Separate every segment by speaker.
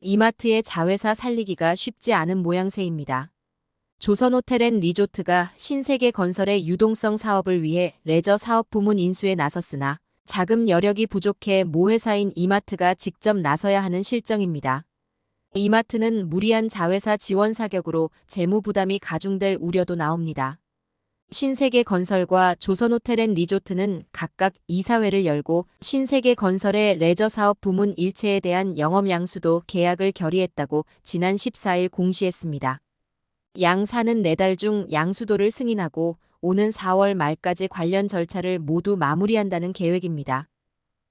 Speaker 1: 이마트의 자회사 살리기가 쉽지 않은 모양새입니다. 조선호텔앤리조트가 신세계건설의 유동성 사업을 위해 레저 사업 부문 인수에 나섰으나 자금 여력이 부족해 모 회사인 이마트가 직접 나서야 하는 실정입니다. 이마트는 무리한 자회사 지원 사격으로 재무 부담이 가중될 우려도 나옵니다. 신세계건설과 조선호텔앤리조트는 각각 이사회를 열고 신세계건설의 레저 사업 부문 일체에 대한 영업 양수도 계약을 결의했다고 지난 14일 공시했습니다. 양사는 4달 중 양수도를 승인하고 오는 4월 말까지 관련 절차를 모두 마무리한다는 계획입니다.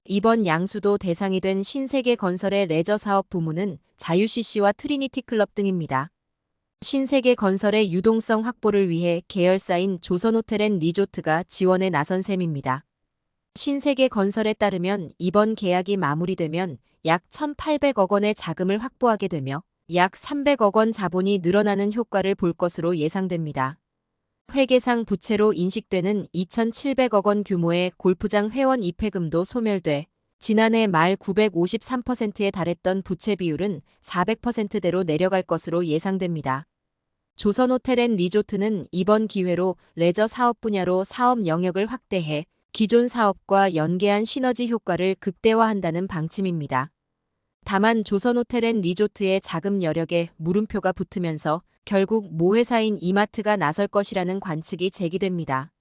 Speaker 1: 이번 양수도 대상이 된 신세계건설의 레저 사업 부문은 자유CC와 트리니티 클럽 등입니다. 신세계건설의 유동성 확보를 위해 계열사인 조선호텔앤리조트가 지원에 나선 셈입니다. 신세계건설에 따르면 이번 계약이 마무리되면 약 1,800억 원의 자금을 확보하게 되며 약 300억 원 자본이 늘어나는 효과를 볼 것으로 예상됩니다. 회계상 부채로 인식되는 2,700억 원 규모의 골프장 회원 입회금도 소멸돼 지난해 말 953%에 달했던 부채 비율은 400%대로 내려갈 것으로 예상됩니다. 조선호텔앤리조트는 이번 기회로 레저 사업 분야로 사업 영역을 확대해 기존 사업과 연계한 시너지 효과를 극대화한다는 방침입니다. 다만 조선호텔앤리조트의 자금 여력에 물음표가 붙으면서 결국 모 회사인 이마트가 나설 것이라는 관측이 제기됩니다.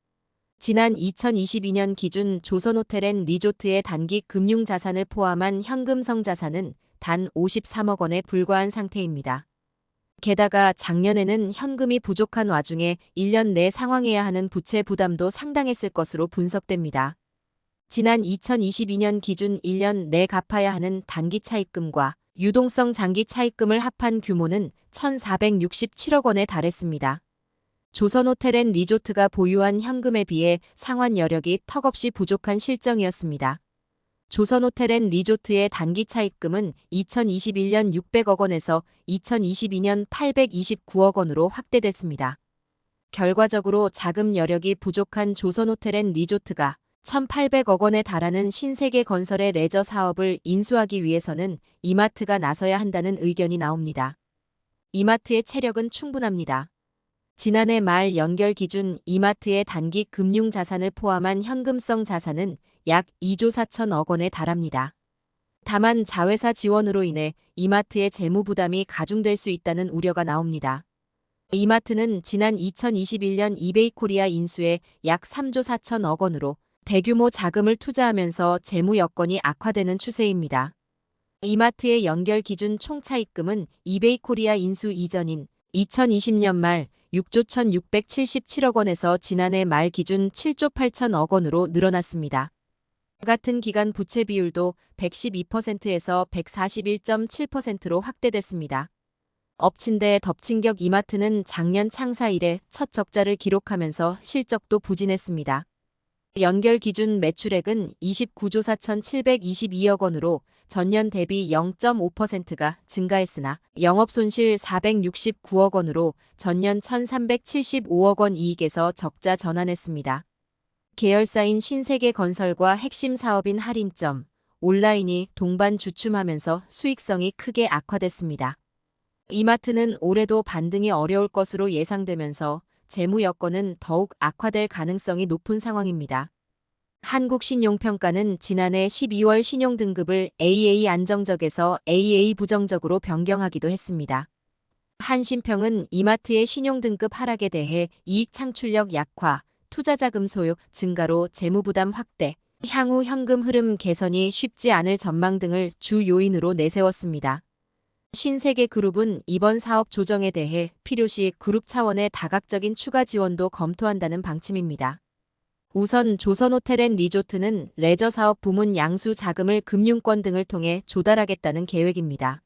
Speaker 1: 지난 2022년 기준 조선호텔앤리조트의 단기 금융자산을 포함한 현금성 자산은 단 53억 원에 불과한 상태입니다. 게다가 작년에는 현금이 부족한 와중에 1년 내 상환해야 하는 부채 부담도 상당했을 것으로 분석됩니다. 지난 2022년 기준 1년 내 갚아야 하는 단기 차입금과 유동성 장기 차입금을 합한 규모는 1,467억 원에 달했습니다. 조선호텔앤리조트가 보유한 현금에 비해 상환 여력이 턱없이 부족한 실정이었습니다. 조선호텔앤리조트의 단기 차입금은 2021년 600억 원에서 2022년 829억 원으로 확대됐습니다. 결과적으로 자금 여력이 부족한 조선호텔앤리조트가 1,800억 원에 달하는 신세계건설의 레저 사업을 인수하기 위해서는 이마트가 나서야 한다는 의견이 나옵니다. 이마트의 체력은 충분합니다. 지난해 말 연결 기준 이마트의 단기 금융자산을 포함한 현금성 자산은 약 2조 4천억 원에 달합니다. 다만 자회사 지원으로 인해 이마트의 재무 부담이 가중될 수 있다는 우려가 나옵니다. 이마트는 지난 2021년 이베이코리아 인수에 약 3조 4천억 원으로 대규모 자금을 투자하면서 재무 여건이 악화되는 추세입니다. 이마트의 연결 기준 총 차입금은 이베이코리아 인수 이전인 2020년 말 6조 1,677억 원에서 지난해 말 기준 7조 8천억 원으로 늘어났습니다. 같은 기간 부채 비율도 112%에서 141.7%로 확대됐습니다. 엎친 데 덮친 격 이마트는 작년 창사 이래 첫 적자를 기록하면서 실적도 부진했습니다. 연결 기준 매출액은 29조 4,722억 원으로 전년 대비 0.5%가 증가했으나 영업손실 469억 원으로 전년 1,375억 원 이익에서 적자 전환했습니다. 계열사인 신세계건설과 핵심 사업인 할인점, 온라인이 동반 주춤하면서 수익성이 크게 악화됐습니다. 이마트는 올해도 반등이 어려울 것으로 예상되면서 재무 여건은 더욱 악화될 가능성이 높은 상황입니다. 한국신용평가는 지난해 12월 신용등급을 AA 안정적에서 AA 부정적으로 변경하기도 했습니다. 한신평은 이마트의 신용등급 하락에 대해 이익 창출력 약화, 투자자금 소요 증가로 재무부담 확대, 향후 현금 흐름 개선이 쉽지 않을 전망 등을 주 요인으로 내세웠습니다. 신세계그룹은 이번 사업 조정에 대해 필요시 그룹 차원의 다각적인 추가 지원도 검토한다는 방침입니다. 우선 조선호텔앤리조트는 레저 사업 부문 양수 자금을 금융권 등을 통해 조달하겠다는 계획입니다.